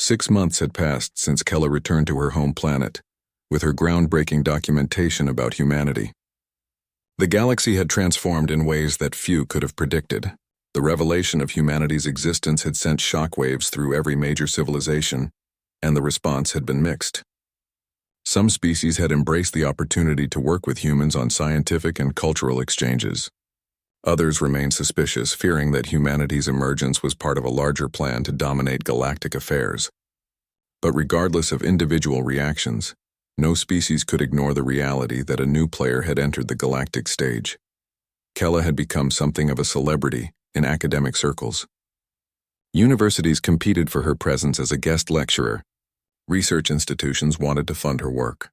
6 months had passed since Kella returned to her home planet, with her groundbreaking documentation about humanity. The galaxy had transformed in ways that few could have predicted. The revelation of humanity's existence had sent shockwaves through every major civilization, and the response had been mixed. Some species had embraced the opportunity to work with humans on scientific and cultural exchanges. Others remained suspicious, fearing that humanity's emergence was part of a larger plan to dominate galactic affairs. But regardless of individual reactions, no species could ignore the reality that a new player had entered the galactic stage. Kella had become something of a celebrity in academic circles. Universities competed for her presence as a guest lecturer. Research institutions wanted to fund her work.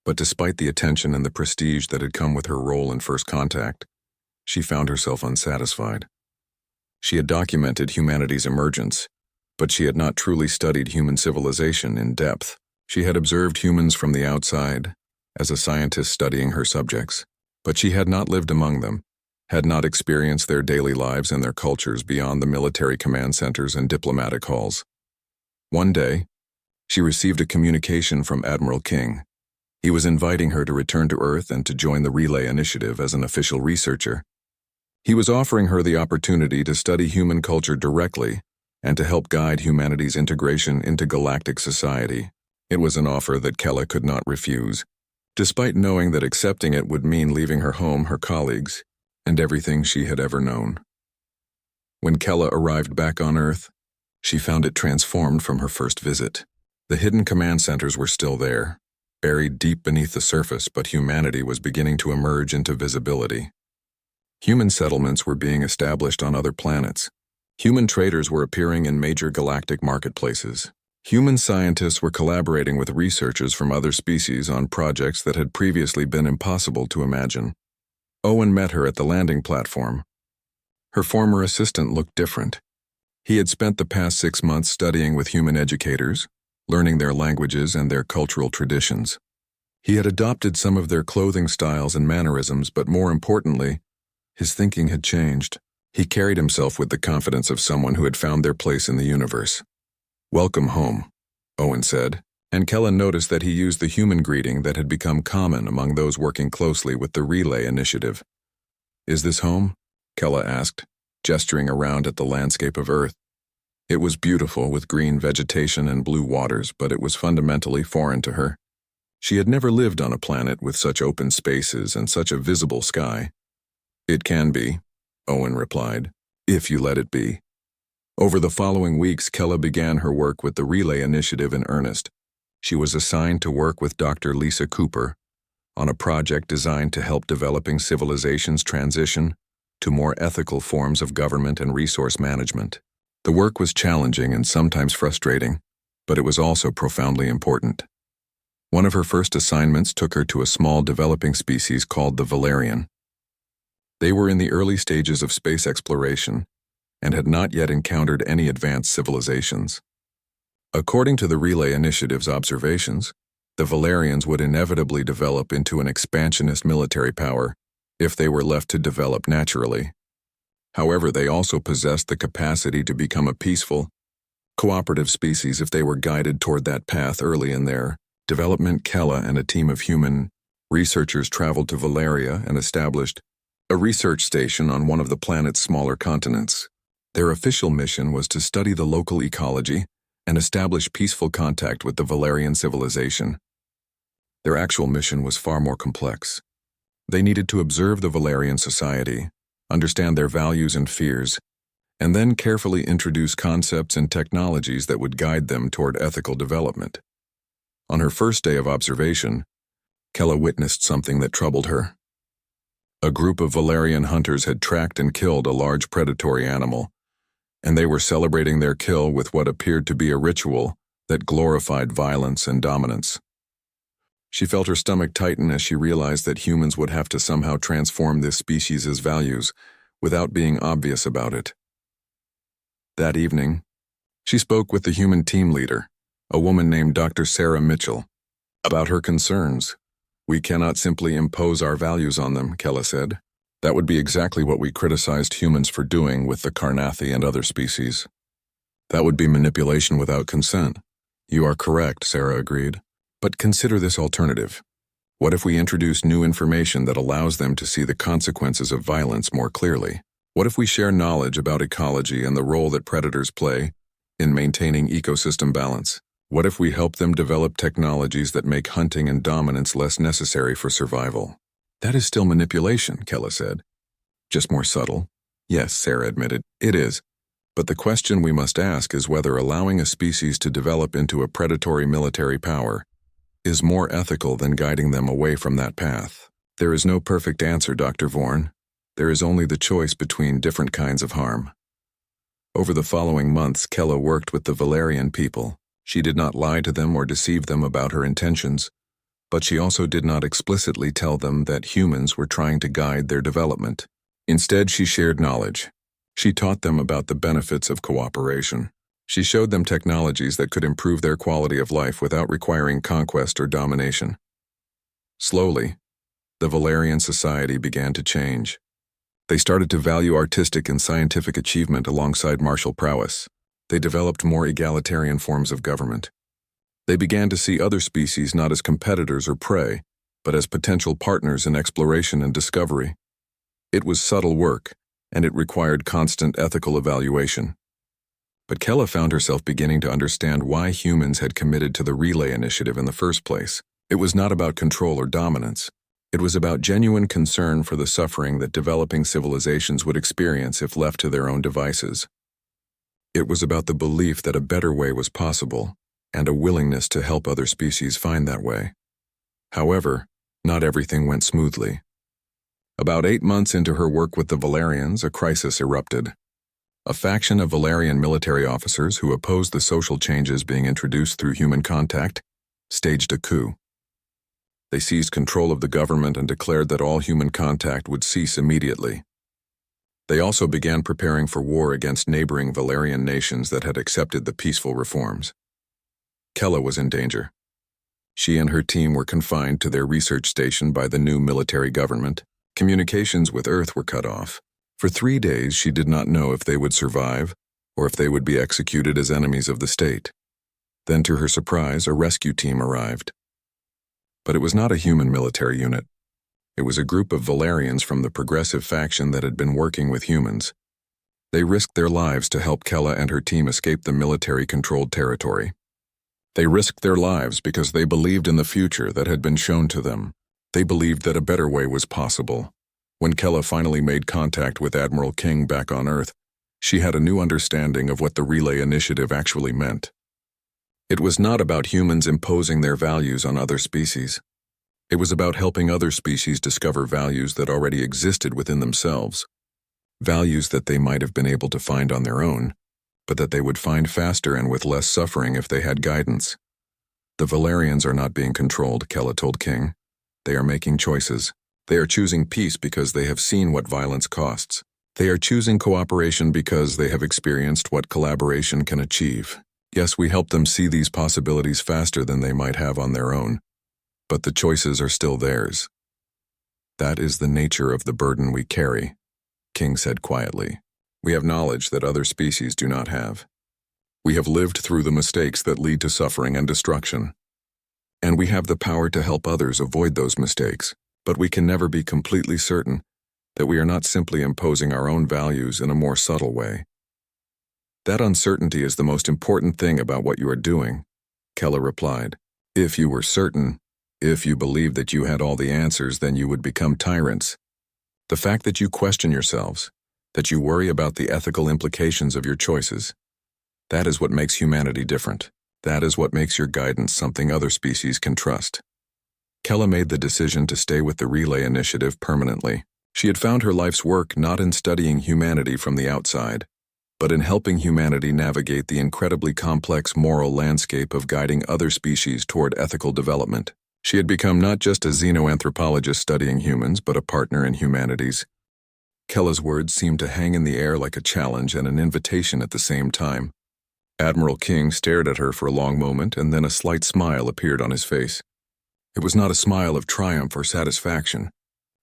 But despite the attention and the prestige that had come with her role in First Contact, she found herself unsatisfied. She had documented humanity's emergence, but she had not truly studied human civilization in depth. She had observed humans from the outside, as a scientist studying her subjects, but she had not lived among them, had not experienced their daily lives and their cultures beyond the military command centers and diplomatic halls. One day, she received a communication from Admiral King. He was inviting her to return to Earth and to join the Relay Initiative as an official researcher. He was offering her the opportunity to study human culture directly and to help guide humanity's integration into galactic society. It was an offer that Kella could not refuse, despite knowing that accepting it would mean leaving her home, her colleagues, and everything she had ever known. When Kella arrived back on Earth, she found it transformed from her first visit. The hidden command centers were still there, buried deep beneath the surface, but humanity was beginning to emerge into visibility. Human settlements were being established on other planets. Human traders were appearing in major galactic marketplaces. Human scientists were collaborating with researchers from other species on projects that had previously been impossible to imagine. Owen met her at the landing platform. Her former assistant looked different. He had spent the past 6 months studying with human educators, learning their languages and their cultural traditions. He had adopted some of their clothing styles and mannerisms, but more importantly, his thinking had changed. He carried himself with the confidence of someone who had found their place in the universe. "Welcome home," Owen said, and Kella noticed that he used the human greeting that had become common among those working closely with the Relay Initiative. "Is this home?" Kella asked, gesturing around at the landscape of Earth. It was beautiful with green vegetation and blue waters, but it was fundamentally foreign to her. She had never lived on a planet with such open spaces and such a visible sky. "It can be," Owen replied, "if you let it be." Over the following weeks, Kella began her work with the Relay Initiative in earnest. She was assigned to work with Dr. Lisa Cooper on a project designed to help developing civilizations transition to more ethical forms of government and resource management. The work was challenging and sometimes frustrating, but it was also profoundly important. One of her first assignments took her to a small developing species called the Valerian. They were in the early stages of space exploration and had not yet encountered any advanced civilizations. According to the Relay Initiative's observations, the Valerians would inevitably develop into an expansionist military power if they were left to develop naturally. However, they also possessed the capacity to become a peaceful, cooperative species if they were guided toward that path early in their development. Kella and a team of human researchers traveled to Valeria and established a research station on one of the planet's smaller continents. Their official mission was to study the local ecology and establish peaceful contact with the Valerian civilization. Their actual mission was far more complex. They needed to observe the Valerian society, understand their values and fears, and then carefully introduce concepts and technologies that would guide them toward ethical development. On her first day of observation, Kella witnessed something that troubled her. A group of Valerian hunters had tracked and killed a large predatory animal, and they were celebrating their kill with what appeared to be a ritual that glorified violence and dominance. She felt her stomach tighten as she realized that humans would have to somehow transform this species' values without being obvious about it. That evening, she spoke with the human team leader, a woman named Dr. Sarah Mitchell, about her concerns. "We cannot simply impose our values on them," Kella said. "That would be exactly what we criticized humans for doing with the Karnathi and other species. That would be manipulation without consent. You are correct, Sarah agreed. But consider this alternative. What if we introduce new information that allows them to see the consequences of violence more clearly? What if we share knowledge about ecology and the role that predators play in maintaining ecosystem balance? What if we help them develop technologies that make hunting and dominance less necessary for survival? That is still manipulation, Kella said. Just more subtle. Yes, Sarah admitted, it is. But the question we must ask is whether allowing a species to develop into a predatory military power is more ethical than guiding them away from that path. There is no perfect answer, Dr. Vorn. There is only the choice between different kinds of harm. Over the following months, Kella worked with the Valerian people. She did not lie to them or deceive them about her intentions, but she also did not explicitly tell them that humans were trying to guide their development. Instead, she shared knowledge. She taught them about the benefits of cooperation. She showed them technologies that could improve their quality of life without requiring conquest or domination. Slowly, the Valerian society began to change. They started to value artistic and scientific achievement alongside martial prowess. They developed more egalitarian forms of government. They began to see other species not as competitors or prey, but as potential partners in exploration and discovery. It was subtle work, and it required constant ethical evaluation. But Kella found herself beginning to understand why humans had committed to the Relay Initiative in the first place. It was not about control or dominance. It was about genuine concern for the suffering that developing civilizations would experience if left to their own devices. It was about the belief that a better way was possible, and a willingness to help other species find that way. However, not everything went smoothly. About 8 months into her work with the Valerians, a crisis erupted. A faction of Valerian military officers who opposed the social changes being introduced through human contact staged a coup. They seized control of the government and declared that all human contact would cease immediately. They also began preparing for war against neighboring Valerian nations that had accepted the peaceful reforms. Kella was in danger. She and her team were confined to their research station by the new military government. Communications with Earth were cut off. For 3 days, she did not know if they would survive or if they would be executed as enemies of the state. Then, to her surprise, a rescue team arrived. But it was not a human military unit. It was a group of Valerians from the progressive faction that had been working with humans. They risked their lives to help Kella and her team escape the military-controlled territory. They risked their lives because they believed in the future that had been shown to them. They believed that a better way was possible. When Kella finally made contact with Admiral King back on Earth, she had a new understanding of what the Relay Initiative actually meant. It was not about humans imposing their values on other species. It was about helping other species discover values that already existed within themselves. Values that they might have been able to find on their own, but that they would find faster and with less suffering if they had guidance. The Valerians are not being controlled, Kella told King. They are making choices. They are choosing peace because they have seen what violence costs. They are choosing cooperation because they have experienced what collaboration can achieve. Yes, we help them see these possibilities faster than they might have on their own, but the choices are still theirs. That is the nature of the burden we carry, King said quietly. We have knowledge that other species do not have. We have lived through the mistakes that lead to suffering and destruction. And we have the power to help others avoid those mistakes, but we can never be completely certain that we are not simply imposing our own values in a more subtle way. That uncertainty is the most important thing about what you are doing, Kella replied. If you were certain, if you believed that you had all the answers, then you would become tyrants. The fact that you question yourselves, that you worry about the ethical implications of your choices, that is what makes humanity different. That is what makes your guidance something other species can trust. Kella made the decision to stay with the Relay Initiative permanently. She had found her life's work not in studying humanity from the outside, but in helping humanity navigate the incredibly complex moral landscape of guiding other species toward ethical development. She had become not just a xenoanthropologist studying humans, but a partner in humanities. Kella's words seemed to hang in the air like a challenge and an invitation at the same time. Admiral King stared at her for a long moment, and then a slight smile appeared on his face. It was not a smile of triumph or satisfaction,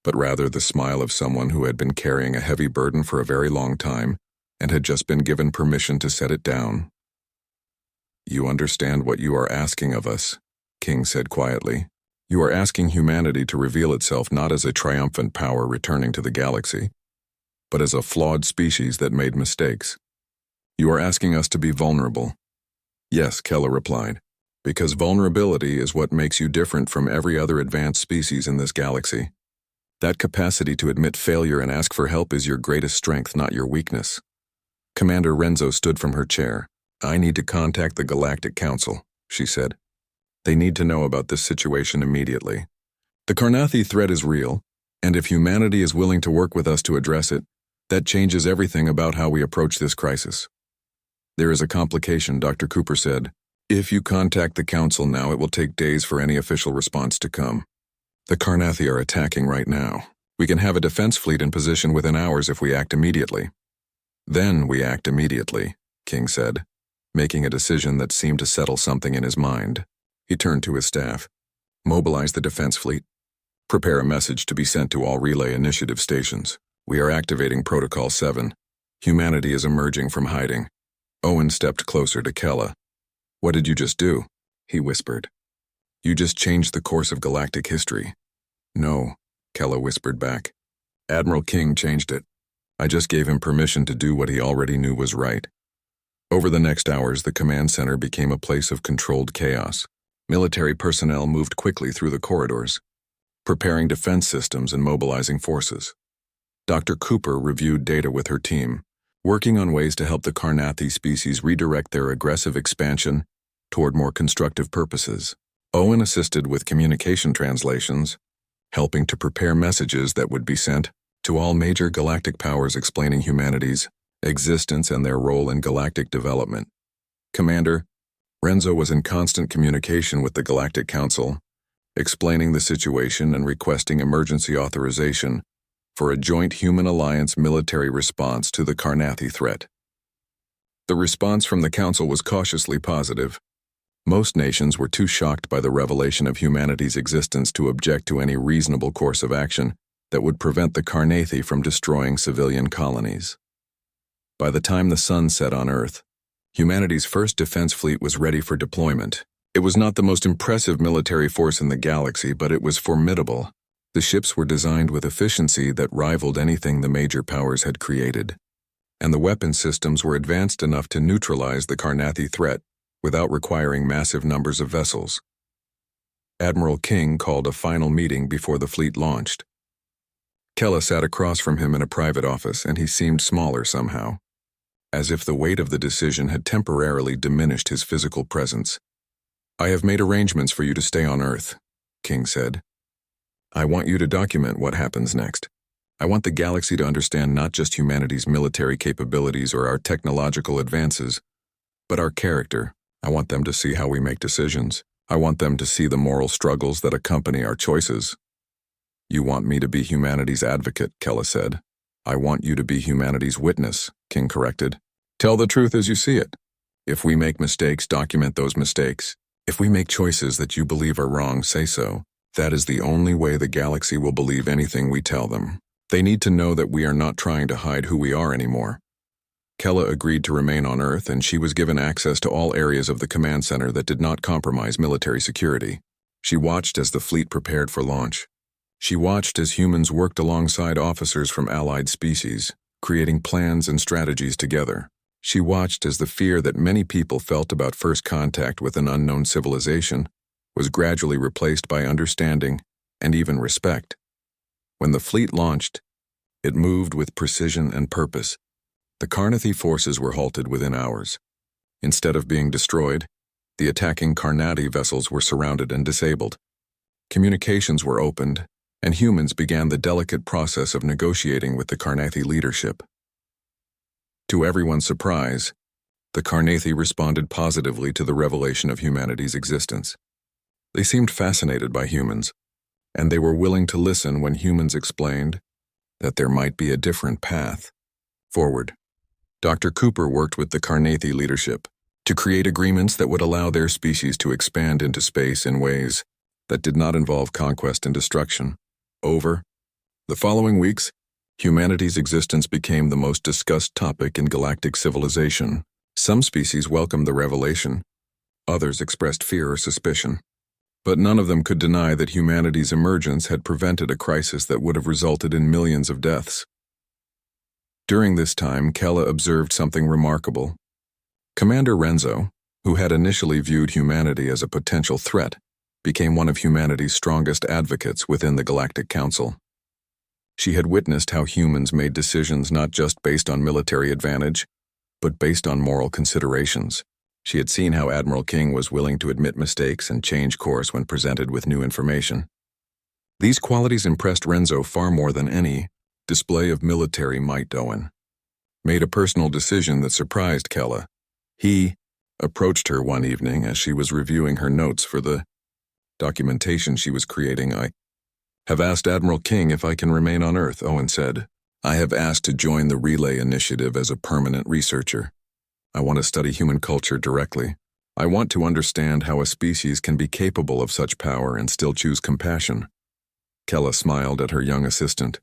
but rather the smile of someone who had been carrying a heavy burden for a very long time and had just been given permission to set it down. "You understand what you are asking of us," King said quietly. "You are asking humanity to reveal itself not as a triumphant power returning to the galaxy, but as a flawed species that made mistakes. You are asking us to be vulnerable." "Yes," Keller replied, "because vulnerability is what makes you different from every other advanced species in this galaxy. That capacity to admit failure and ask for help is your greatest strength, not your weakness." Commander Renzo stood from her chair. "I need to contact the Galactic Council," she said. "They need to know about this situation immediately. The Carnathi threat is real, and if humanity is willing to work with us to address it, that changes everything about how we approach this crisis." "There is a complication," Dr. Cooper said. "If you contact the Council now, it will take days for any official response to come. The Carnathi are attacking right now. We can have a defense fleet in position within hours if we act immediately." "Then we act immediately," King said, making a decision that seemed to settle something in his mind. He turned to his staff. "Mobilize the defense fleet. Prepare a message to be sent to all relay initiative stations. We are activating Protocol 7. Humanity is emerging from hiding." Owen stepped closer to Kella. "What did you just do?" he whispered. "You just changed the course of galactic history." "No," Kella whispered back. "Admiral King changed it. I just gave him permission to do what he already knew was right." Over the next hours, the command center became a place of controlled chaos. Military personnel moved quickly through the corridors, preparing defense systems and mobilizing forces. Dr. Cooper reviewed data with her team, working on ways to help the Carnathi species redirect their aggressive expansion toward more constructive purposes. Owen assisted with communication translations, helping to prepare messages that would be sent to all major galactic powers explaining humanity's existence and their role in galactic development. Commander Renzo was in constant communication with the Galactic Council, explaining the situation and requesting emergency authorization for a joint Human Alliance military response to the Carnathi threat. The response from the Council was cautiously positive. Most nations were too shocked by the revelation of humanity's existence to object to any reasonable course of action that would prevent the Carnathi from destroying civilian colonies. By the time the sun set on Earth, humanity's first defense fleet was ready for deployment. It was not the most impressive military force in the galaxy, but it was formidable. The ships were designed with efficiency that rivaled anything the major powers had created, and the weapon systems were advanced enough to neutralize the Carnathi threat without requiring massive numbers of vessels. Admiral King called a final meeting before the fleet launched. Kella sat across from him in a private office, and he seemed smaller somehow, as if the weight of the decision had temporarily diminished his physical presence. "I have made arrangements for you to stay on Earth," King said. "I want you to document what happens next. I want the galaxy to understand not just humanity's military capabilities or our technological advances, but our character. I want them to see how we make decisions. I want them to see the moral struggles that accompany our choices." "You want me to be humanity's advocate," Kella said. "I want you to be humanity's witness," King corrected. "Tell the truth as you see it. If we make mistakes, document those mistakes. If we make choices that you believe are wrong, say so. That is the only way the galaxy will believe anything we tell them. They need to know that we are not trying to hide who we are anymore." Kella agreed to remain on Earth, and she was given access to all areas of the command center that did not compromise military security. She watched as the fleet prepared for launch. She watched as humans worked alongside officers from allied species, creating plans and strategies together. She watched as the fear that many people felt about first contact with an unknown civilization was gradually replaced by understanding and even respect. When the fleet launched, it moved with precision and purpose. The Carnathi forces were halted within hours. Instead of being destroyed, the attacking Carnathi vessels were surrounded and disabled. Communications were opened, and humans began the delicate process of negotiating with the Carnathi leadership. To everyone's surprise, the Carnathi responded positively to the revelation of humanity's existence. They seemed fascinated by humans, and they were willing to listen when humans explained that there might be a different path forward. Dr. Cooper worked with the Carnathi leadership to create agreements that would allow their species to expand into space in ways that did not involve conquest and destruction. Over the following weeks, Humanity's existence became the most discussed topic in galactic civilization. Some species welcomed the revelation, others expressed fear or suspicion. But none of them could deny that humanity's emergence had prevented a crisis that would have resulted in millions of deaths. During this time, Kella observed something remarkable. Commander Renzo, who had initially viewed humanity as a potential threat, became one of humanity's strongest advocates within the Galactic Council. She had witnessed how humans made decisions not just based on military advantage, but based on moral considerations. She had seen how Admiral King was willing to admit mistakes and change course when presented with new information. These qualities impressed Renzo far more than any display of military might. Owen made a personal decision that surprised Kella. He approached her one evening as she was reviewing her notes for the documentation she was creating. "I have asked Admiral King if I can remain on Earth," Owen said. "I have asked to join the Relay Initiative as a permanent researcher. I want to study human culture directly. I want to understand how a species can be capable of such power and still choose compassion." Kella smiled at her young assistant.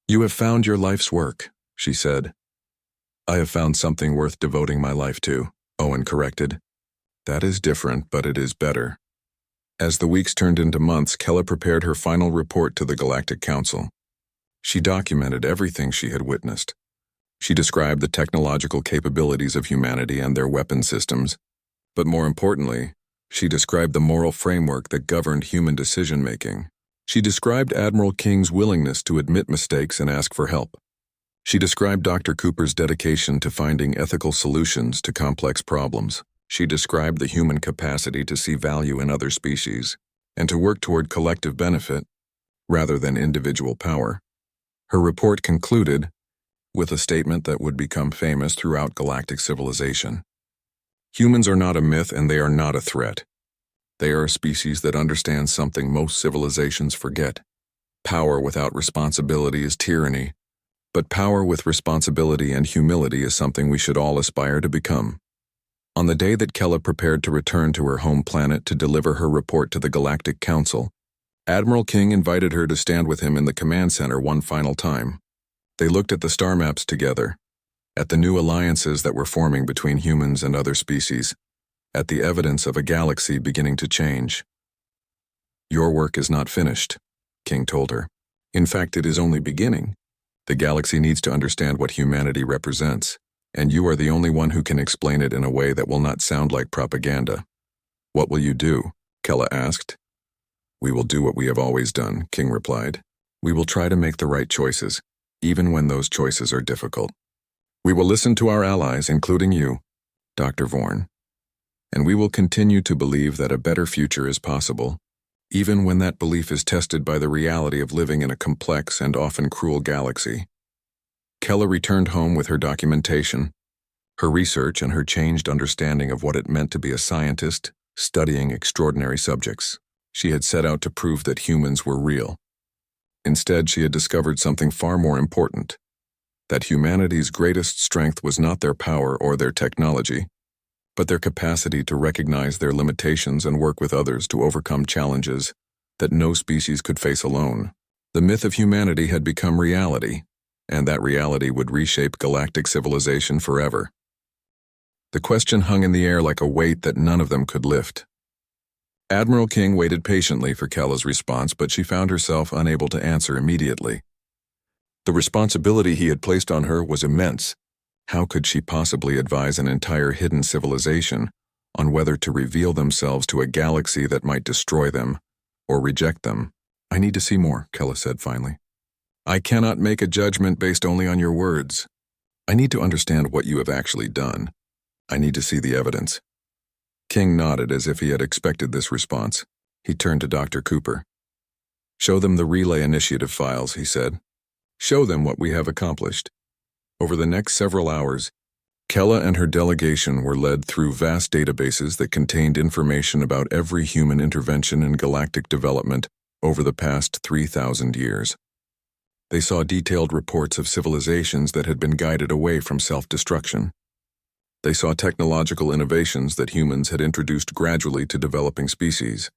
"You have found your life's work," she said. "I have found something worth devoting my life to," Owen corrected. "That is different, but it is better." As the weeks turned into months, Kella prepared her final report to the Galactic Council. She documented everything she had witnessed. She described the technological capabilities of humanity and their weapon systems, but more importantly, she described the moral framework that governed human decision-making. She described Admiral King's willingness to admit mistakes and ask for help. She described Dr. Cooper's dedication to finding ethical solutions to complex problems. She described the human capacity to see value in other species and to work toward collective benefit rather than individual power. Her report concluded with a statement that would become famous throughout galactic civilization. Humans are not a myth and they are not a threat. They are a species that understands something most civilizations forget. Power without responsibility is tyranny, but power with responsibility and humility is something we should all aspire to become. On the day that Kella prepared to return to her home planet to deliver her report to the Galactic Council, Admiral King invited her to stand with him in the command center one final time. They looked at the star maps together, at the new alliances that were forming between humans and other species, at the evidence of a galaxy beginning to change. "Your work is not finished," King told her. "In fact, it is only beginning. The galaxy needs to understand what humanity represents, and you are the only one who can explain it in a way that will not sound like propaganda." "What will you do?" Kella asked. "We will do what we have always done," King replied. "We will try to make the right choices, even when those choices are difficult. We will listen to our allies, including you, Dr. Vorn. And we will continue to believe that a better future is possible, even when that belief is tested by the reality of living in a complex and often cruel galaxy." Kella returned home with her documentation, her research, and her changed understanding of what it meant to be a scientist studying extraordinary subjects. She had set out to prove that humans were real. Instead, she had discovered something far more important, that humanity's greatest strength was not their power or their technology, but their capacity to recognize their limitations and work with others to overcome challenges that no species could face alone. The myth of humanity had become reality, and that reality would reshape galactic civilization forever. The question hung in the air like a weight that none of them could lift. Admiral King waited patiently for Kella's response, but she found herself unable to answer immediately. The responsibility he had placed on her was immense. How could she possibly advise an entire hidden civilization on whether to reveal themselves to a galaxy that might destroy them or reject them? "I need to see more," Kella said finally. "I cannot make a judgment based only on your words. I need to understand what you have actually done. I need to see the evidence." King nodded as if he had expected this response. He turned to Dr. Cooper. "Show them the Relay Initiative files," he said. "Show them what we have accomplished." Over the next several hours, Kella and her delegation were led through vast databases that contained information about every human intervention in galactic development over the past 3,000 years. They saw detailed reports of civilizations that had been guided away from self-destruction. They saw technological innovations that humans had introduced gradually to developing species.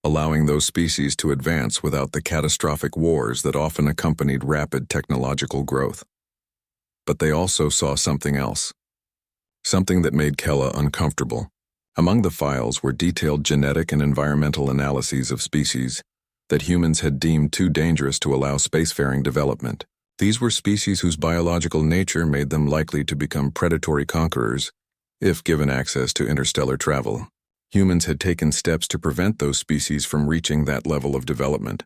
allowing those species to advance without the catastrophic wars that often accompanied rapid technological growth. But they also saw something else, something that made Kella uncomfortable. Among the files were detailed genetic and environmental analyses of species that humans had deemed too dangerous to allow spacefaring development. These were species whose biological nature made them likely to become predatory conquerors if given access to interstellar travel. Humans had taken steps to prevent those species from reaching that level of development.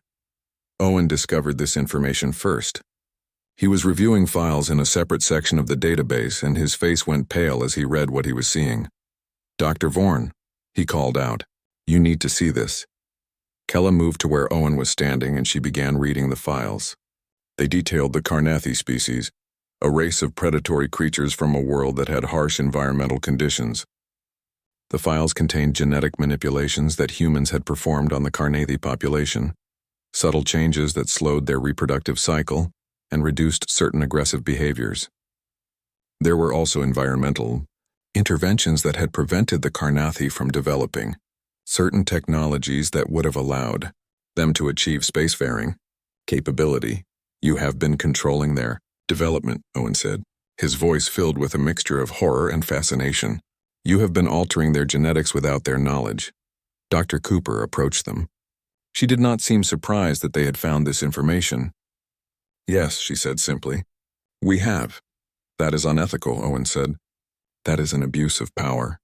Owen discovered this information first. He was reviewing files in a separate section of the database, and his face went pale as he read what he was seeing. "Dr. Vorn," he called out, "you need to see this." Kella moved to where Owen was standing, and she began reading the files. They detailed the Carnathi species, a race of predatory creatures from a world that had harsh environmental conditions. The files contained genetic manipulations that humans had performed on the Carnathi population, subtle changes that slowed their reproductive cycle and reduced certain aggressive behaviors. There were also environmental interventions that had prevented the Carnathi from developing certain technologies that would have allowed them to achieve spacefaring capability. "You have been controlling their development," Owen said, his voice filled with a mixture of horror and fascination. "You have been altering their genetics without their knowledge." Dr. Cooper approached them. She did not seem surprised that they had found this information. "Yes," she said simply. "We have." "That is unethical," Owen said. "That is an abuse of power."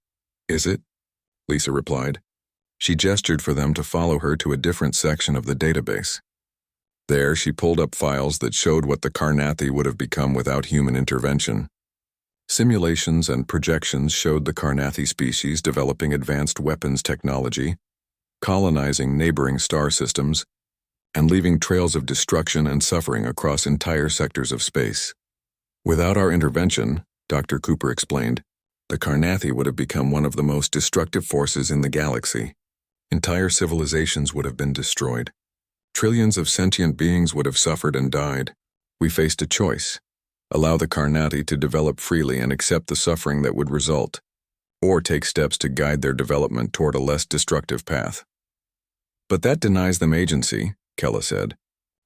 "Is it?" Lisa replied. She gestured for them to follow her to a different section of the database. There, she pulled up files that showed what the Carnathi would have become without human intervention. Simulations and projections showed the Carnathi species developing advanced weapons technology, colonizing neighboring star systems, and leaving trails of destruction and suffering across entire sectors of space. "Without our intervention," Dr. Cooper explained, "the Carnathi would have become one of the most destructive forces in the galaxy. Entire civilizations would have been destroyed. Trillions of sentient beings would have suffered and died. We faced a choice: allow the Carnathi to develop freely and accept the suffering that would result, or take steps to guide their development toward a less destructive path." "But that denies them agency," Kella said.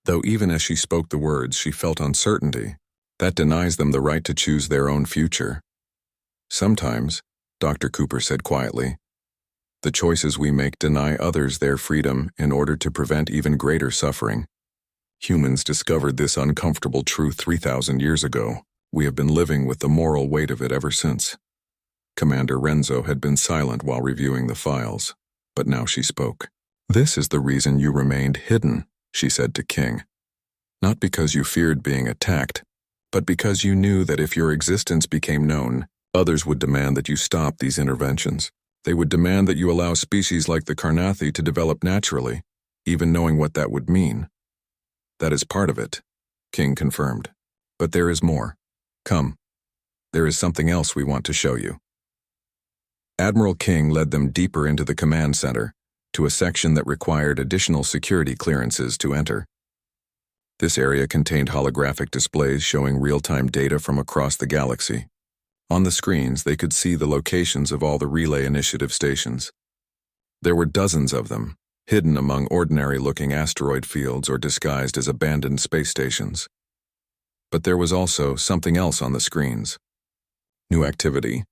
Though even as she spoke the words, she felt uncertainty. "That denies them the right to choose their own future." "Sometimes," Dr. Cooper said quietly, "the choices we make deny others their freedom in order to prevent even greater suffering. Humans discovered this uncomfortable truth 3,000 years ago. We have been living with the moral weight of it ever since." Commander Renzo had been silent while reviewing the files, but now she spoke. "This is the reason you remained hidden," she said to King. "Not because you feared being attacked, but because you knew that if your existence became known, others would demand that you stop these interventions. They would demand that you allow species like the Carnathi to develop naturally, even knowing what that would mean." "That is part of it," King confirmed. "But there is more. Come. There is something else we want to show you." Admiral King led them deeper into the command center, to a section that required additional security clearances to enter. This area contained holographic displays showing real-time data from across the galaxy. On the screens, they could see the locations of all the Relay Initiative stations. There were dozens of them, hidden among ordinary-looking asteroid fields or disguised as abandoned space stations. But there was also something else on the screens. New activity,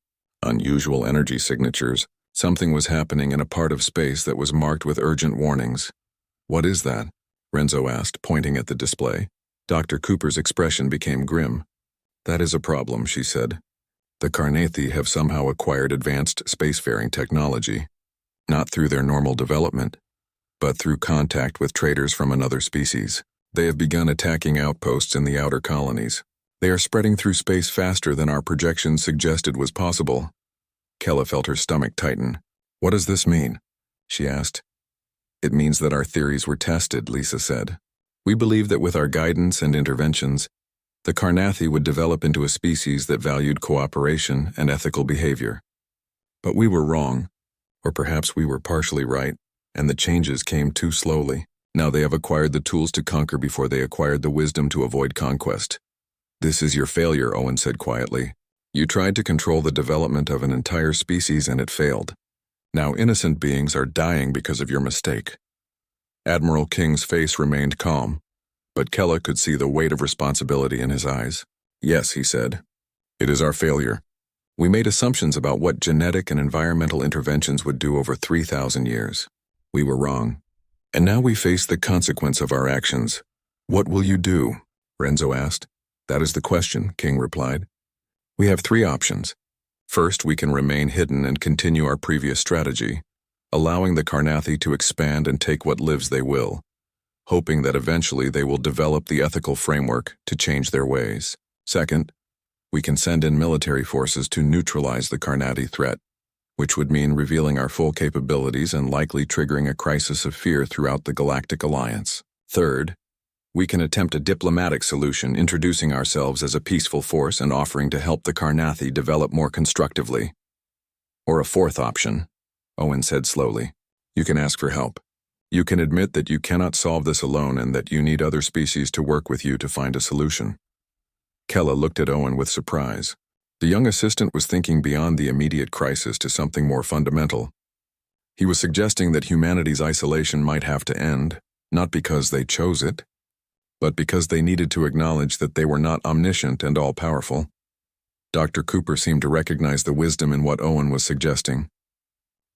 unusual energy signatures. Something was happening in a part of space that was marked with urgent warnings. "What is that?" Renzo asked, pointing at the display. Dr. Cooper's expression became grim. "That is a problem," she said. "The Carnathi have somehow acquired advanced spacefaring technology, not through their normal development, but through contact with traders from another species. They have begun attacking outposts in the outer colonies. They are spreading through space faster than our projections suggested was possible." Kella felt her stomach tighten. "What does this mean?" she asked. "It means that our theories were tested," Lisa said. "We believe that with our guidance and interventions, the Carnathi would develop into a species that valued cooperation and ethical behavior. But we were wrong, or perhaps we were partially right, and the changes came too slowly. Now they have acquired the tools to conquer before they acquired the wisdom to avoid conquest." "This is your failure," Owen said quietly. "You tried to control the development of an entire species and it failed. Now innocent beings are dying because of your mistake." Admiral King's face remained calm, but Kella could see the weight of responsibility in his eyes. Yes, he said. It is our failure. We made assumptions about what genetic and environmental interventions would do over 3,000 years. We were wrong. And now we face the consequence of our actions. What will you do? Renzo asked. That is the question, King replied. We have three options. First, we can remain hidden and continue our previous strategy, allowing the Carnathi to expand and take what lives they will, hoping that eventually they will develop the ethical framework to change their ways. Second, we can send in military forces to neutralize the Carnathi threat, which would mean revealing our full capabilities and likely triggering a crisis of fear throughout the Galactic Alliance. Third, we can attempt a diplomatic solution, introducing ourselves as a peaceful force and offering to help the Carnathi develop more constructively. Or a fourth option, Owen said slowly. You can ask for help. You can admit that you cannot solve this alone and that you need other species to work with you to find a solution. Kella looked at Owen with surprise. The young assistant was thinking beyond the immediate crisis to something more fundamental. He was suggesting that humanity's isolation might have to end, not because they chose it, but because they needed to acknowledge that they were not omniscient and all-powerful. Dr. Cooper seemed to recognize the wisdom in what Owen was suggesting.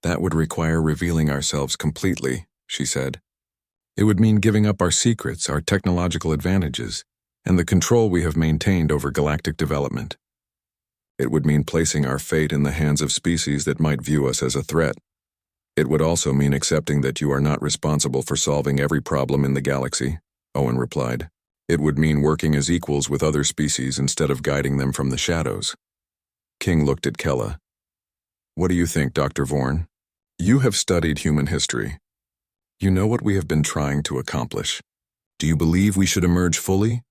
That would require revealing ourselves completely, she said. It would mean giving up our secrets, our technological advantages, and the control we have maintained over galactic development. It would mean placing our fate in the hands of species that might view us as a threat. It would also mean accepting that you are not responsible for solving every problem in the galaxy, Owen replied. It would mean working as equals with other species instead of guiding them from the shadows. King looked at Kella. What do you think, Dr. Vorn? You have studied human history. You know what we have been trying to accomplish. Do you believe we should emerge fully?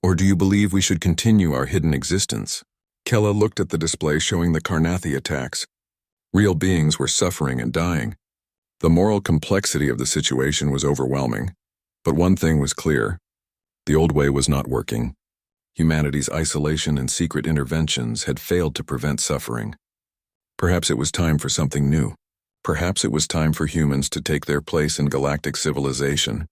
Or do you believe we should continue our hidden existence? Kella looked at the display showing the Carnathi attacks. Real beings were suffering and dying. The moral complexity of the situation was overwhelming. But one thing was clear. The old way was not working. Humanity's isolation and secret interventions had failed to prevent suffering. Perhaps it was time for something new. Perhaps it was time for humans to take their place in galactic civilization,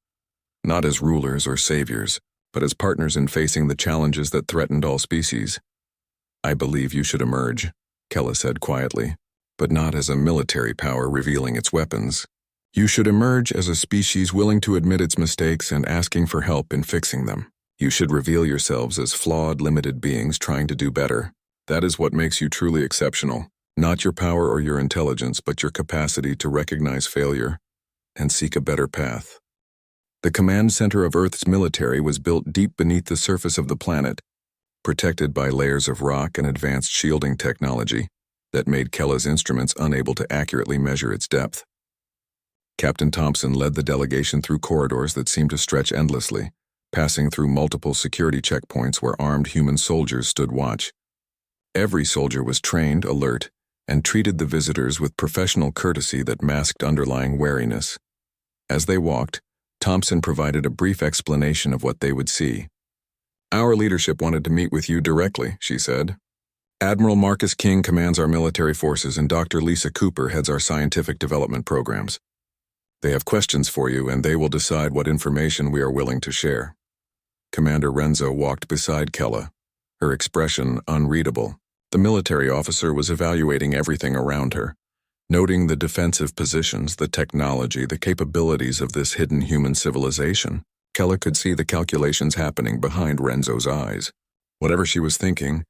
not as rulers or saviors, but as partners in facing the challenges that threatened all species. I believe you should emerge, Kella said quietly, but not as a military power revealing its weapons. You should emerge as a species willing to admit its mistakes and asking for help in fixing them. You should reveal yourselves as flawed, limited beings trying to do better. That is what makes you truly exceptional. Not your power or your intelligence, but your capacity to recognize failure and seek a better path. The command center of Earth's military was built deep beneath the surface of the planet, protected by layers of rock and advanced shielding technology that made Kella's instruments unable to accurately measure its depth. Captain Thompson led the delegation through corridors that seemed to stretch endlessly, passing through multiple security checkpoints where armed human soldiers stood watch. Every soldier was trained, alert, and treated the visitors with professional courtesy that masked underlying wariness. As they walked, Thompson provided a brief explanation of what they would see. Our leadership wanted to meet with you directly, she said. Admiral Marcus King commands our military forces and Dr. Lisa Cooper heads our scientific development programs. They have questions for you and they will decide what information we are willing to share. Commander Renzo walked beside Kella, her expression unreadable. The military officer was evaluating everything around her, noting the defensive positions, the technology, the capabilities of this hidden human civilization. Kella could see the calculations happening behind Renzo's eyes. Whatever she was thinking,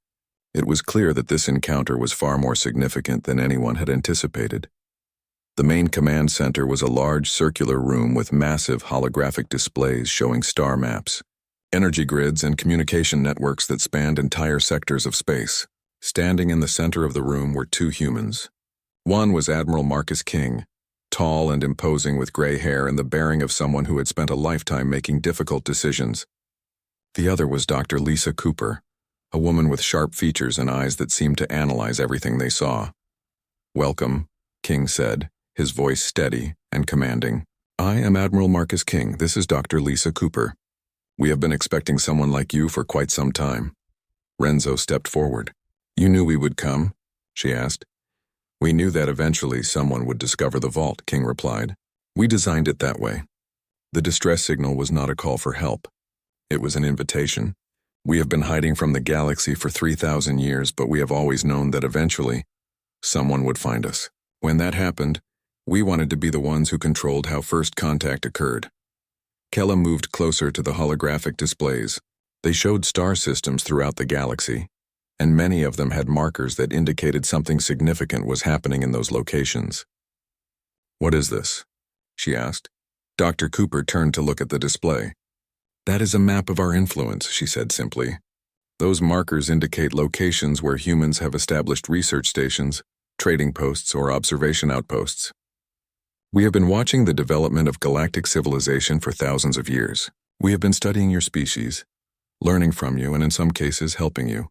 it was clear that this encounter was far more significant than anyone had anticipated. The main command center was a large circular room with massive holographic displays showing star maps, energy grids, and communication networks that spanned entire sectors of space. Standing in the center of the room were two humans. One was Admiral Marcus King, tall and imposing with gray hair and the bearing of someone who had spent a lifetime making difficult decisions. The other was Dr. Lisa Cooper, a woman with sharp features and eyes that seemed to analyze everything they saw. Welcome, King said, his voice steady and commanding. I am Admiral Marcus King. This is Dr. Lisa Cooper. We have been expecting someone like you for quite some time. Renzo stepped forward. You knew we would come? She asked. We knew that eventually someone would discover the vault, King replied. We designed it that way. The distress signal was not a call for help. It was an invitation. We have been hiding from the galaxy for 3,000 years, but we have always known that eventually, someone would find us. When that happened, we wanted to be the ones who controlled how first contact occurred. Kella moved closer to the holographic displays. They showed star systems throughout the galaxy, and many of them had markers that indicated something significant was happening in those locations. "What is this?" she asked. Dr. Cooper turned to look at the display. "That is a map of our influence," she said simply. "Those markers indicate locations where humans have established research stations, trading posts, or observation outposts. We have been watching the development of galactic civilization for thousands of years. We have been studying your species, learning from you, and in some cases, helping you."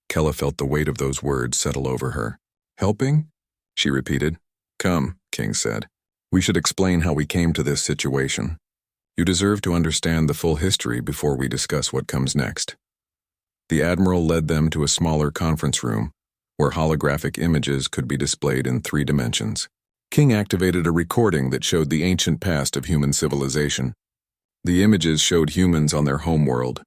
Kella felt the weight of those words settle over her. "Helping?" she repeated. "Come," King said. "We should explain how we came to this situation. You deserve to understand the full history before we discuss what comes next." The Admiral led them to a smaller conference room, where holographic images could be displayed in 3 dimensions. King activated a recording that showed the ancient past of human civilization. The images showed humans on their homeworld,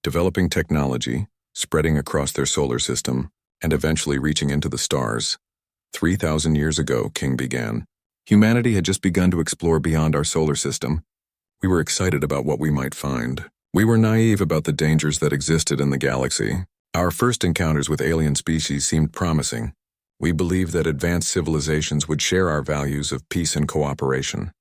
developing technology, spreading across their solar system, and eventually reaching into the stars. 3,000 years ago, King began. Humanity had just begun to explore beyond our solar system. We were excited about what we might find. We were naive about the dangers that existed in the galaxy. Our first encounters with alien species seemed promising. We believed that advanced civilizations would share our values of peace and cooperation.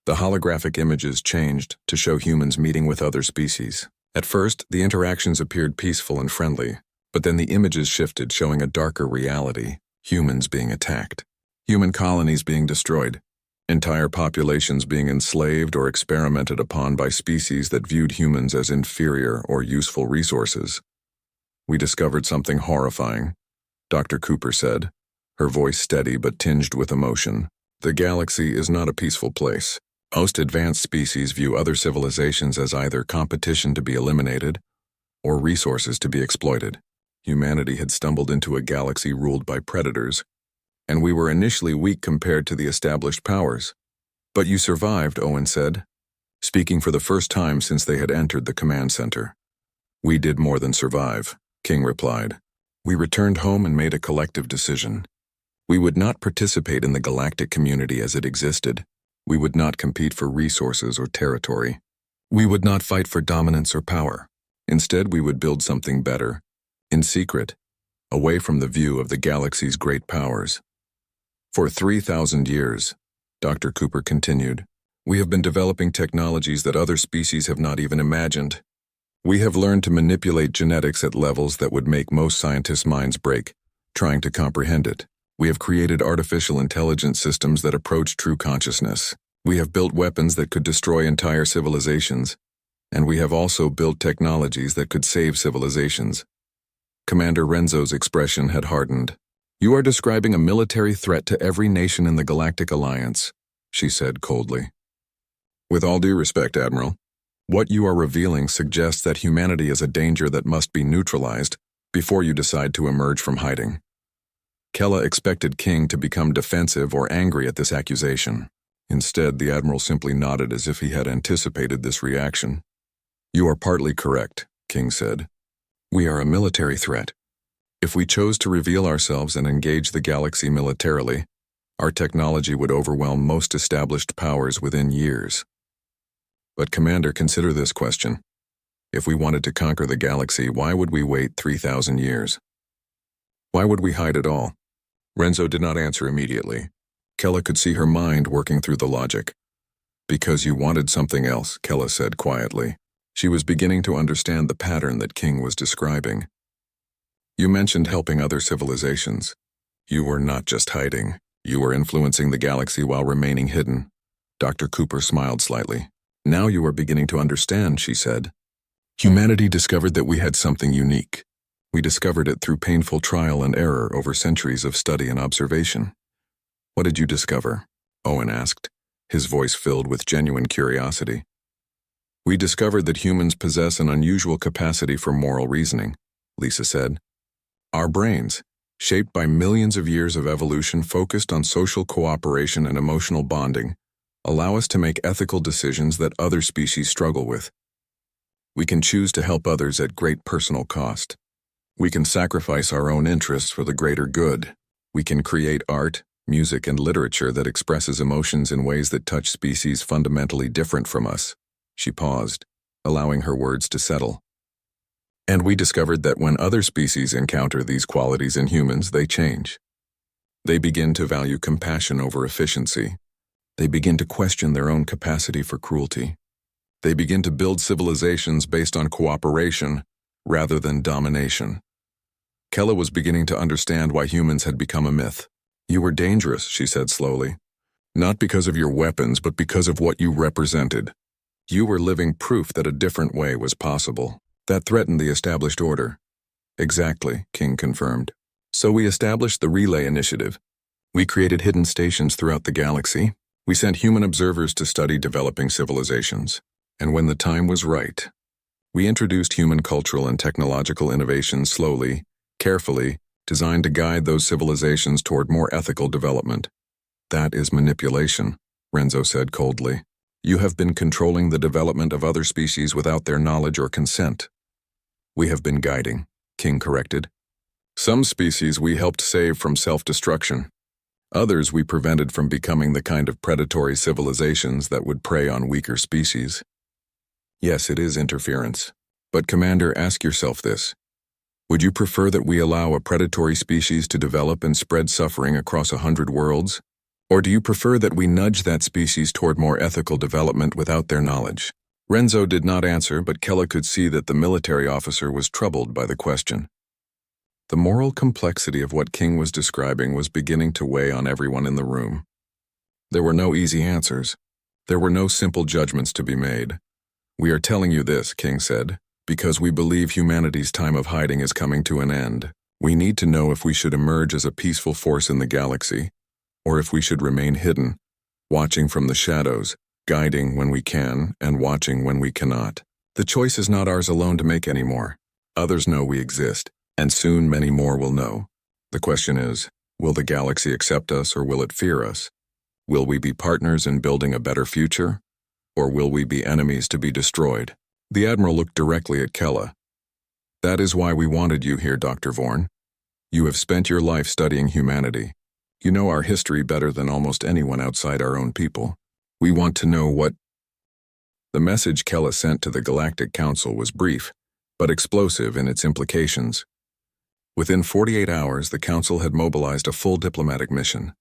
The holographic images changed to show humans meeting with other species. At first, the interactions appeared peaceful and friendly, but then the images shifted, showing a darker reality: humans being attacked, human colonies being destroyed, entire populations being enslaved or experimented upon by species that viewed humans as inferior or useful resources. "We discovered something horrifying," Dr. Cooper said, her voice steady but tinged with emotion. "The galaxy is not a peaceful place. Most advanced species view other civilizations as either competition to be eliminated or resources to be exploited. Humanity had stumbled into a galaxy ruled by predators, and we were initially weak compared to the established powers. But you survived," Owen said, speaking for the first time since they had entered the command center. "We did more than survive," King replied. "We returned home and made a collective decision. We would not participate in the galactic community as it existed. We would not compete for resources or territory. We would not fight for dominance or power. Instead, we would build something better, in secret, away from the view of the galaxy's great powers. For 3,000 years, Dr. Cooper continued, we have been developing technologies that other species have not even imagined. We have learned to manipulate genetics at levels that would make most scientists' minds break, trying to comprehend it. We have created artificial intelligence systems that approach true consciousness. We have built weapons that could destroy entire civilizations, and we have also built technologies that could save civilizations." Commander Renzo's expression had hardened. "You are describing a military threat to every nation in the Galactic Alliance," she said coldly. "With all due respect, Admiral, what you are revealing suggests that humanity is a danger that must be neutralized before you decide to emerge from hiding." Kella expected King to become defensive or angry at this accusation. Instead, the Admiral simply nodded as if he had anticipated this reaction. "You are partly correct," King said. "We are a military threat. If we chose to reveal ourselves and engage the galaxy militarily, our technology would overwhelm most established powers within years. But Commander, consider this question. If we wanted to conquer the galaxy, why would we wait 3,000 years? Why would we hide at all?" Renzo did not answer immediately. Kella could see her mind working through the logic. "Because you wanted something else," Kella said quietly. She was beginning to understand the pattern that King was describing. "You mentioned helping other civilizations. You were not just hiding. You were influencing the galaxy while remaining hidden." Dr. Cooper smiled slightly. "Now you are beginning to understand," she said. "Humanity discovered that we had something unique. We discovered it through painful trial and error over centuries of study and observation." "What did you discover?" Owen asked, his voice filled with genuine curiosity. "We discovered that humans possess an unusual capacity for moral reasoning," Lisa said. "Our brains, shaped by millions of years of evolution focused on social cooperation and emotional bonding, allow us to make ethical decisions that other species struggle with. We can choose to help others at great personal cost. We can sacrifice our own interests for the greater good. We can create art, music, and literature that expresses emotions in ways that touch species fundamentally different from us. She paused, allowing her words to settle. And we discovered that when other species encounter these qualities in humans, they change. They begin to value compassion over efficiency. They begin to question their own capacity for cruelty. They begin to build civilizations based on cooperation rather than domination. Kella was beginning to understand why humans had become a myth. You were dangerous, she said slowly. Not because of your weapons, but because of what you represented. You were living proof that a different way was possible. That threatened the established order. Exactly, King confirmed. So we established the Relay Initiative. We created hidden stations throughout the galaxy. We sent human observers to study developing civilizations. And when the time was right, we introduced human cultural and technological innovations slowly, carefully, designed to guide those civilizations toward more ethical development. That is manipulation, Renzo said coldly. You have been controlling the development of other species without their knowledge or consent. We have been guiding, King corrected. Some species we helped save from self-destruction. Others we prevented from becoming the kind of predatory civilizations that would prey on weaker species. Yes, it is interference. But Commander, ask yourself this. Would you prefer that we allow a predatory species to develop and spread suffering across 100 worlds? Or do you prefer that we nudge that species toward more ethical development without their knowledge? Renzo did not answer, but Kella could see that the military officer was troubled by the question. The moral complexity of what King was describing was beginning to weigh on everyone in the room. There were no easy answers. There were no simple judgments to be made. We are telling you this, King said, because we believe humanity's time of hiding is coming to an end. We need to know if we should emerge as a peaceful force in the galaxy, or if we should remain hidden, watching from the shadows, guiding when we can and watching when we cannot. The choice is not ours alone to make anymore. Others know we exist, and soon many more will know. The question is, will the galaxy accept us or will it fear us? Will we be partners in building a better future? Or will we be enemies to be destroyed? The Admiral looked directly at Kella. That is why we wanted you here, Dr. Vorn. You have spent your life studying humanity. You know our history better than almost anyone outside our own people. We want to know what... The message Kella sent to the Galactic Council was brief, but explosive in its implications. Within 48 hours, the Council had mobilized a full diplomatic mission.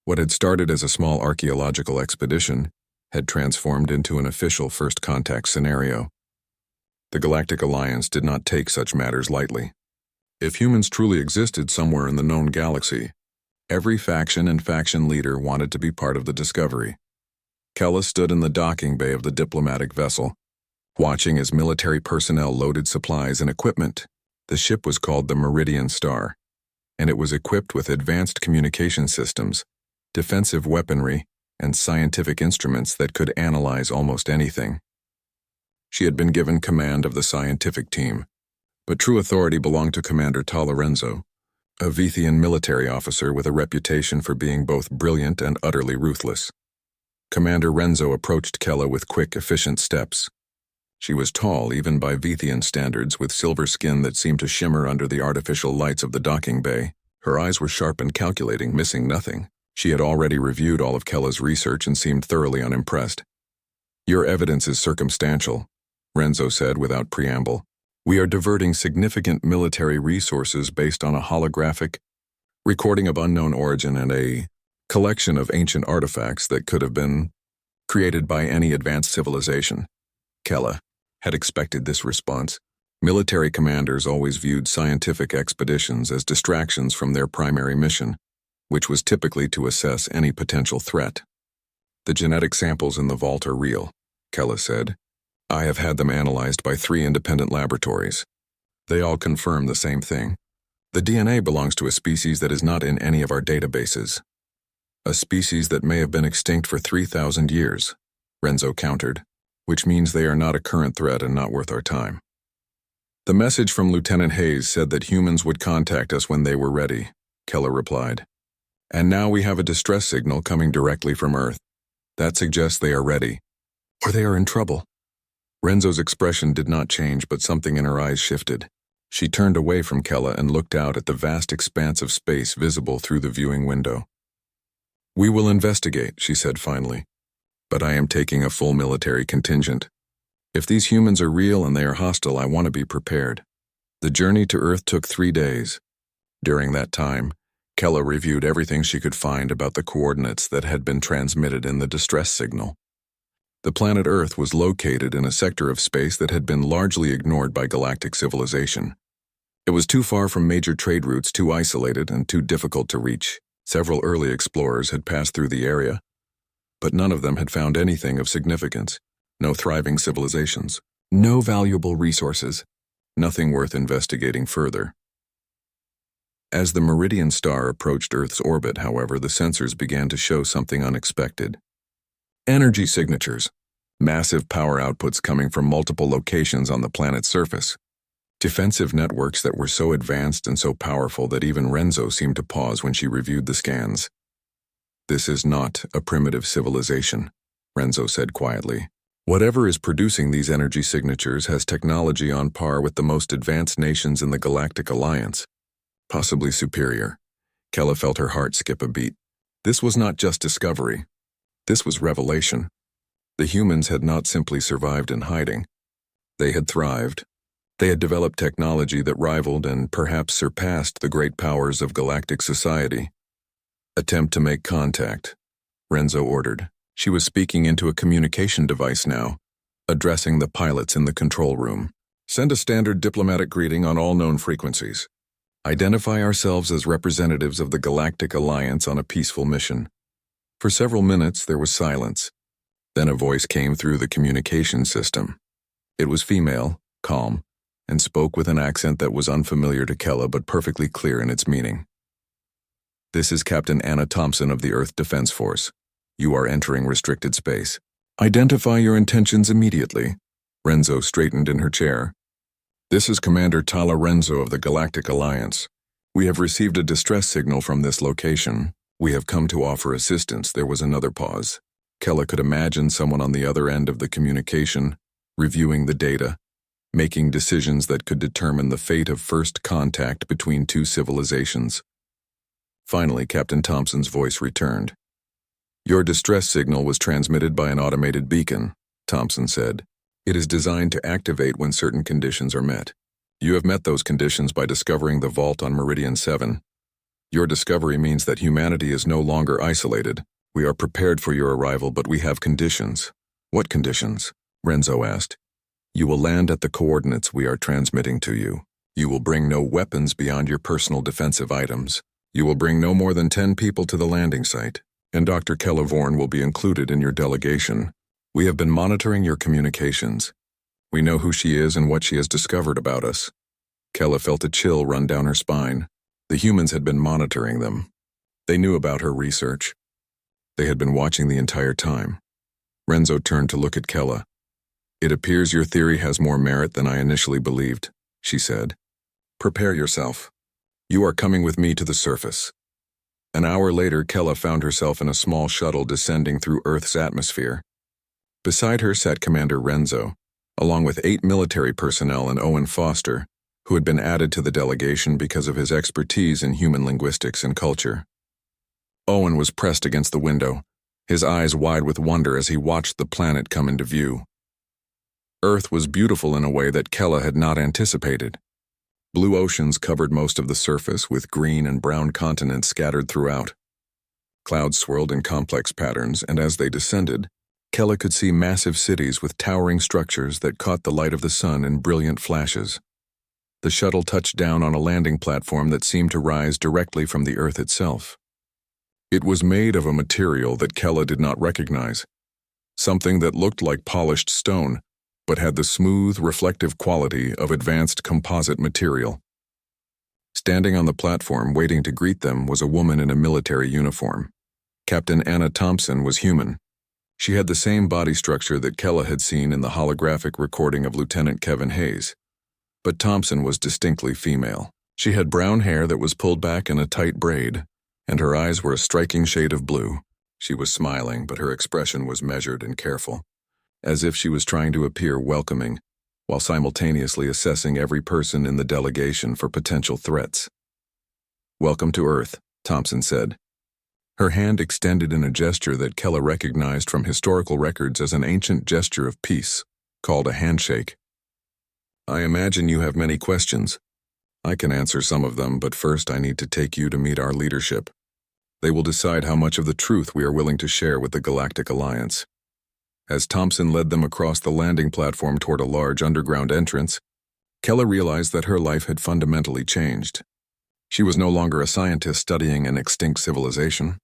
What had started as a small archaeological expedition had transformed into an official first contact scenario. The Galactic Alliance did not take such matters lightly. If humans truly existed somewhere in the known galaxy, every faction and faction leader wanted to be part of the discovery. Kella stood in the docking bay of the diplomatic vessel, watching as military personnel loaded supplies and equipment. The ship was called the Meridian Star, and it was equipped with advanced communication systems, defensive weaponry, and scientific instruments that could analyze almost anything. She had been given command of the scientific team, but true authority belonged to Commander Lorenzo, a Vithian military officer with a reputation for being both brilliant and utterly ruthless. Commander Renzo approached Kella with quick, efficient steps. She was tall, even by Vithian standards, with silver skin that seemed to shimmer under the artificial lights of the docking bay. Her eyes were sharp and calculating, missing nothing. She had already reviewed all of Kella's research and seemed thoroughly unimpressed. Your evidence is circumstantial, Renzo said without preamble. We are diverting significant military resources based on a holographic recording of unknown origin and a collection of ancient artifacts that could have been created by any advanced civilization. Kella had expected this response. Military commanders always viewed scientific expeditions as distractions from their primary mission, which was typically to assess any potential threat. The genetic samples in the vault are real, Kella said. I have had them analyzed by 3 independent laboratories. They all confirm the same thing. The DNA belongs to a species that is not in any of our databases. A species that may have been extinct for 3,000 years, Renzo countered, which means they are not a current threat and not worth our time. The message from Lieutenant Hayes said that humans would contact us when they were ready, Kella replied. And now we have a distress signal coming directly from Earth. That suggests they are ready, or they are in trouble. Renzo's expression did not change, but something in her eyes shifted. She turned away from Kella and looked out at the vast expanse of space visible through the viewing window. "We will investigate," she said finally, "but I am taking a full military contingent. If these humans are real and they are hostile, I want to be prepared." The journey to Earth took 3 days. During that time, Kella reviewed everything she could find about the coordinates that had been transmitted in the distress signal. The planet Earth was located in a sector of space that had been largely ignored by galactic civilization. It was too far from major trade routes, too isolated, and too difficult to reach. Several early explorers had passed through the area, but none of them had found anything of significance. No thriving civilizations, no valuable resources, nothing worth investigating further. As the Meridian star approached Earth's orbit, however, the sensors began to show something unexpected. Energy signatures, massive power outputs coming from multiple locations on the planet's surface. Defensive networks that were so advanced and so powerful that even Renzo seemed to pause when she reviewed the scans. "This is not a primitive civilization," Renzo said quietly. "Whatever is producing these energy signatures has technology on par with the most advanced nations in the Galactic Alliance. Possibly superior." Kella felt her heart skip a beat. This was not just discovery. This was revelation. The humans had not simply survived in hiding. They had thrived. They had developed technology that rivaled and perhaps surpassed the great powers of galactic society. "Attempt to make contact," Renzo ordered. She was speaking into a communication device now, addressing the pilots in the control room. "Send a standard diplomatic greeting on all known frequencies. Identify ourselves as representatives of the Galactic Alliance on a peaceful mission." For several minutes there was silence. Then a voice came through the communication system. It was female, calm, and spoke with an accent that was unfamiliar to Kella but perfectly clear in its meaning. "This is Captain Anna Thompson of the Earth Defense Force. You are entering restricted space. Identify your intentions immediately." Renzo straightened in her chair. "This is Commander Tala Renzo of the Galactic Alliance. We have received a distress signal from this location. We have come to offer assistance." There was another pause. Kella could imagine someone on the other end of the communication, reviewing the data, making decisions that could determine the fate of first contact between two civilizations. Finally, Captain Thompson's voice returned. "Your distress signal was transmitted by an automated beacon," Thompson said. "It is designed to activate when certain conditions are met. You have met those conditions by discovering the vault on Meridian 7. Your discovery means that humanity is no longer isolated. We are prepared for your arrival, but we have conditions." "What conditions?" Renzo asked. "You will land at the coordinates we are transmitting to you. You will bring no weapons beyond your personal defensive items. You will bring no more than 10 people to the landing site, and Dr. Kella Vorn will be included in your delegation. We have been monitoring your communications. We know who she is and what she has discovered about us." Kella felt a chill run down her spine. The humans had been monitoring them. They knew about her research. They had been watching the entire time. Renzo turned to look at Kella. "It appears your theory has more merit than I initially believed," she said. "Prepare yourself. You are coming with me to the surface." An hour later, Kella found herself in a small shuttle descending through Earth's atmosphere. Beside her sat Commander Renzo, along with 8 military personnel and Owen Foster, who had been added to the delegation because of his expertise in human linguistics and culture. Owen was pressed against the window, his eyes wide with wonder as he watched the planet come into view. Earth was beautiful in a way that Kella had not anticipated. Blue oceans covered most of the surface, with green and brown continents scattered throughout. Clouds swirled in complex patterns, and as they descended, Kella could see massive cities with towering structures that caught the light of the sun in brilliant flashes. The shuttle touched down on a landing platform that seemed to rise directly from the Earth itself. It was made of a material that Kella did not recognize, something that looked like polished stone, but had the smooth, reflective quality of advanced composite material. Standing on the platform, waiting to greet them, was a woman in a military uniform. Captain Anna Thompson was human. She had the same body structure that Kella had seen in the holographic recording of Lieutenant Kevin Hayes. But Thompson was distinctly female. She had brown hair that was pulled back in a tight braid, and her eyes were a striking shade of blue. She was smiling, but her expression was measured and careful, as if she was trying to appear welcoming, while simultaneously assessing every person in the delegation for potential threats. "Welcome to Earth," Thompson said. Her hand extended in a gesture that Kella recognized from historical records as an ancient gesture of peace, called a handshake. "I imagine you have many questions. I can answer some of them, but first I need to take you to meet our leadership. They will decide how much of the truth we are willing to share with the Galactic Alliance." As Thompson led them across the landing platform toward a large underground entrance, Kella realized that her life had fundamentally changed. She was no longer a scientist studying an extinct civilization.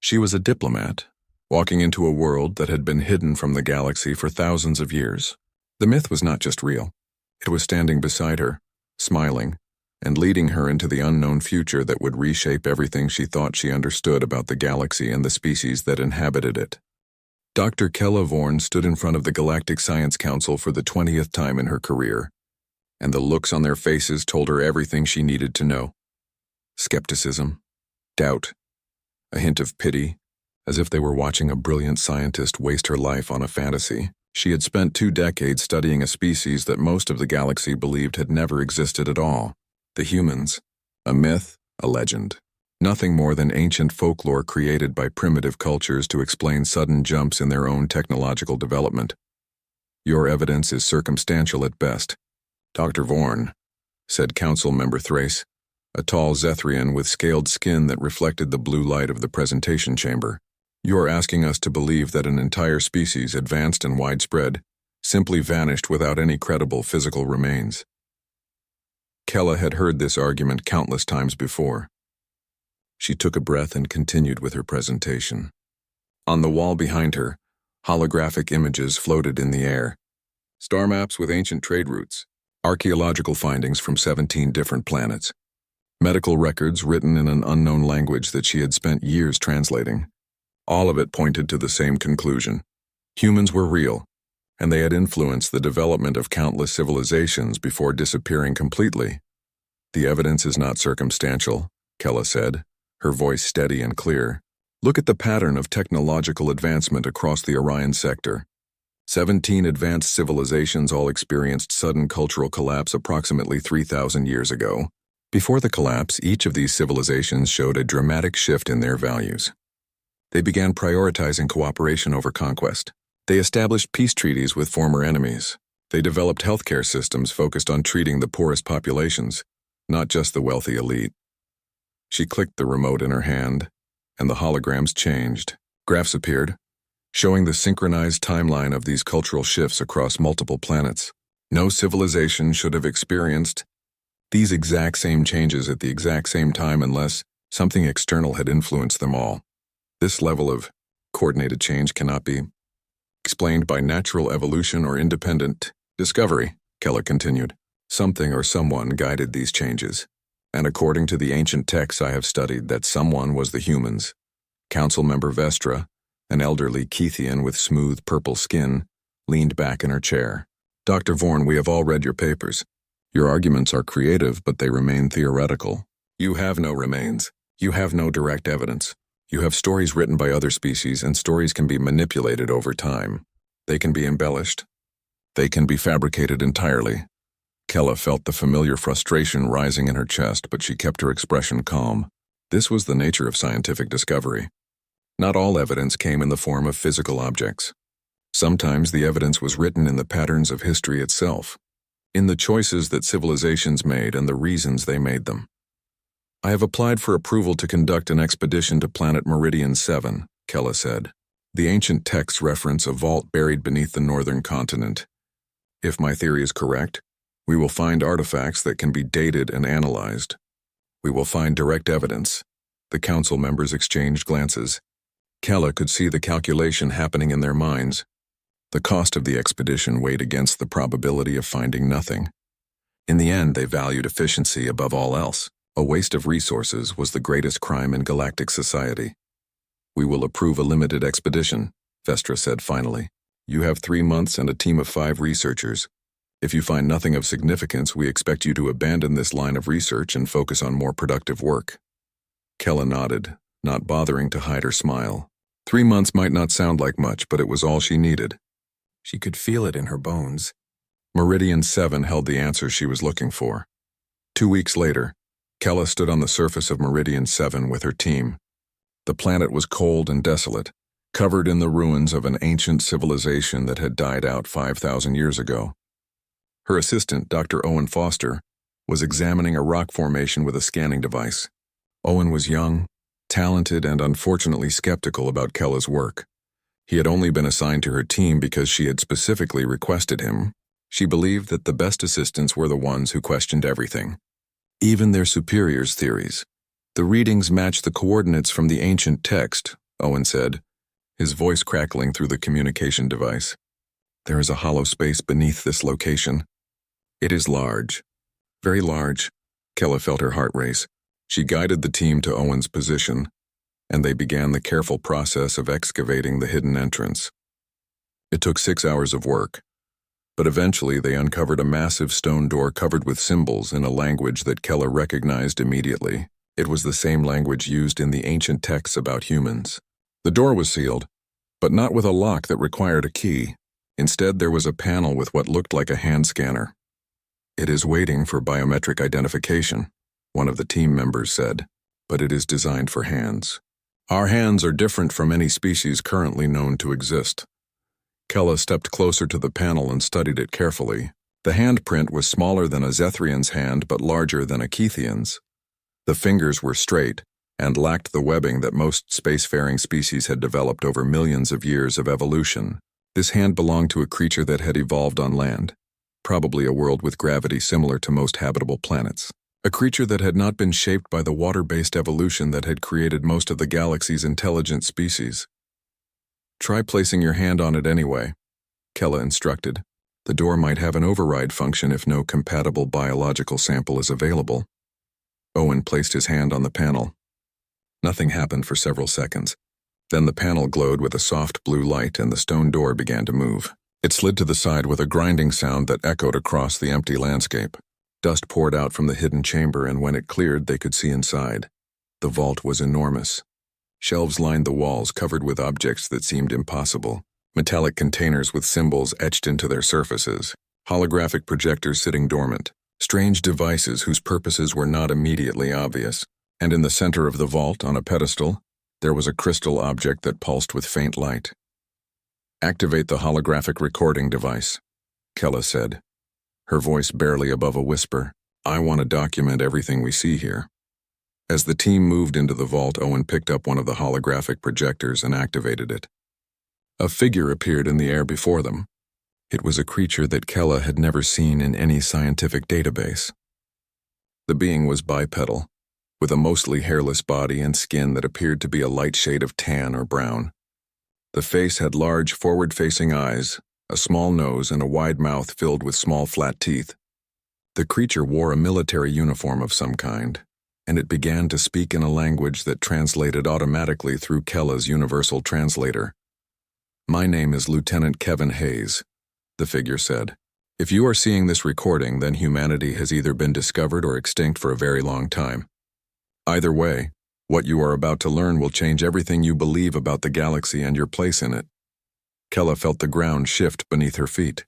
She was a diplomat, walking into a world that had been hidden from the galaxy for thousands of years. The myth was not just real. It was standing beside her, smiling, and leading her into the unknown future that would reshape everything she thought she understood about the galaxy and the species that inhabited it. Dr. Kella Vorn stood in front of the Galactic Science Council for the 20th time in her career, and the looks on their faces told her everything she needed to know. Skepticism, doubt, a hint of pity, as if they were watching a brilliant scientist waste her life on a fantasy. She had spent 2 decades studying a species that most of the galaxy believed had never existed at all. The humans, a myth, a legend. Nothing more than ancient folklore created by primitive cultures to explain sudden jumps in their own technological development. "Your evidence is circumstantial at best, Dr. Vorn," said Council Member Thrace, a tall Zethrian with scaled skin that reflected the blue light of the presentation chamber. "You are asking us to believe that an entire species, advanced and widespread, simply vanished without any credible physical remains." Kella had heard this argument countless times before. She took a breath and continued with her presentation. On the wall behind her, holographic images floated in the air. Star maps with ancient trade routes, archaeological findings from 17 different planets, medical records written in an unknown language that she had spent years translating. All of it pointed to the same conclusion. Humans were real, and they had influenced the development of countless civilizations before disappearing completely. "The evidence is not circumstantial," Kella said, her voice steady and clear. "Look at the pattern of technological advancement across the Orion sector. 17 advanced civilizations all experienced sudden cultural collapse approximately 3,000 years ago. Before the collapse, each of these civilizations showed a dramatic shift in their values. They began prioritizing cooperation over conquest. They established peace treaties with former enemies. They developed healthcare systems focused on treating the poorest populations, not just the wealthy elite." She clicked the remote in her hand, and the holograms changed. Graphs appeared, showing the synchronized timeline of these cultural shifts across multiple planets. No civilization should have experienced these exact same changes at the exact same time unless something external had influenced them all. This level of coordinated change cannot be explained by natural evolution or independent discovery, Keller continued. Something or someone guided these changes. And according to the ancient texts I have studied, that someone was the humans. Council member Vestra, an elderly Keithian with smooth purple skin, leaned back in her chair. "Dr. Vorn, we have all read your papers. Your arguments are creative, but they remain theoretical. You have no remains. You have no direct evidence. You have stories written by other species, and stories can be manipulated over time. They can be embellished. They can be fabricated entirely." Kella felt the familiar frustration rising in her chest, but she kept her expression calm. This was the nature of scientific discovery. Not all evidence came in the form of physical objects. Sometimes the evidence was written in the patterns of history itself, in the choices that civilizations made and the reasons they made them. "I have applied for approval to conduct an expedition to planet Meridian 7, Kella said. "The ancient texts reference a vault buried beneath the northern continent. If my theory is correct, we will find artifacts that can be dated and analyzed. We will find direct evidence." The council members exchanged glances. Kella could see the calculation happening in their minds. The cost of the expedition weighed against the probability of finding nothing. In the end, they valued efficiency above all else. A waste of resources was the greatest crime in galactic society. "We will approve a limited expedition," Vestra said finally. "You have 3 months and a team of 5 researchers. If you find nothing of significance, we expect you to abandon this line of research and focus on more productive work." Kella nodded, not bothering to hide her smile. 3 months might not sound like much, but it was all she needed. She could feel it in her bones. Meridian 7 held the answer she was looking for. 2 weeks later, Kella stood on the surface of Meridian 7 with her team. The planet was cold and desolate, covered in the ruins of an ancient civilization that had died out 5,000 years ago. Her assistant, Dr. Owen Foster, was examining a rock formation with a scanning device. Owen was young, talented, and unfortunately skeptical about Kella's work. He had only been assigned to her team because she had specifically requested him. She believed that the best assistants were the ones who questioned everything, even their superiors' theories. The readings match the coordinates from the ancient text, Owen said, his voice crackling through the communication device. There is a hollow space beneath this location. It is large. Very large. Kella felt her heart race. She guided the team to Owen's position, and they began the careful process of excavating the hidden entrance. It took 6 hours of work, but eventually they uncovered a massive stone door covered with symbols in a language that Kella recognized immediately. It was the same language used in the ancient texts about humans. The door was sealed, but not with a lock that required a key. Instead, there was a panel with what looked like a hand scanner. "It is waiting for biometric identification," one of the team members said, "but it is designed for hands. Our hands are different from any species currently known to exist." Kella stepped closer to the panel and studied it carefully. The handprint was smaller than a Zethrian's hand but larger than a Keithian's. The fingers were straight and lacked the webbing that most spacefaring species had developed over millions of years of evolution. This hand belonged to a creature that had evolved on land, probably a world with gravity similar to most habitable planets. A creature that had not been shaped by the water-based evolution that had created most of the galaxy's intelligent species. "Try placing your hand on it anyway," Kella instructed. "The door might have an override function if no compatible biological sample is available." Owen placed his hand on the panel. Nothing happened for several seconds. Then the panel glowed with a soft blue light and the stone door began to move. It slid to the side with a grinding sound that echoed across the empty landscape. Dust poured out from the hidden chamber, and when it cleared, they could see inside. The vault was enormous. Shelves lined the walls, covered with objects that seemed impossible. Metallic containers with symbols etched into their surfaces. Holographic projectors sitting dormant. Strange devices whose purposes were not immediately obvious. And in the center of the vault, on a pedestal, there was a crystal object that pulsed with faint light. "Activate the holographic recording device," Kella said, her voice barely above a whisper. "I want to document everything we see here." As the team moved into the vault, Owen picked up one of the holographic projectors and activated it. A figure appeared in the air before them. It was a creature that Kella had never seen in any scientific database. The being was bipedal, with a mostly hairless body and skin that appeared to be a light shade of tan or brown. The face had large, forward-facing eyes, a small nose, and a wide mouth filled with small, flat teeth. The creature wore a military uniform of some kind, and it began to speak in a language that translated automatically through Kella's universal translator. "My name is Lieutenant Kevin Hayes," the figure said. "If you are seeing this recording, then humanity has either been discovered or extinct for a very long time. Either way, what you are about to learn will change everything you believe about the galaxy and your place in it." Kella felt the ground shift beneath her feet.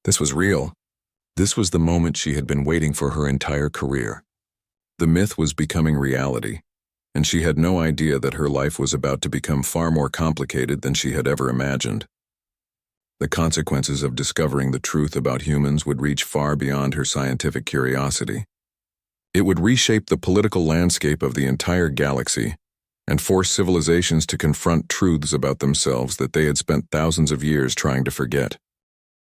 This was real. This was the moment she had been waiting for her entire career. The myth was becoming reality, and she had no idea that her life was about to become far more complicated than she had ever imagined. The consequences of discovering the truth about humans would reach far beyond her scientific curiosity. It would reshape the political landscape of the entire galaxy and force civilizations to confront truths about themselves that they had spent thousands of years trying to forget.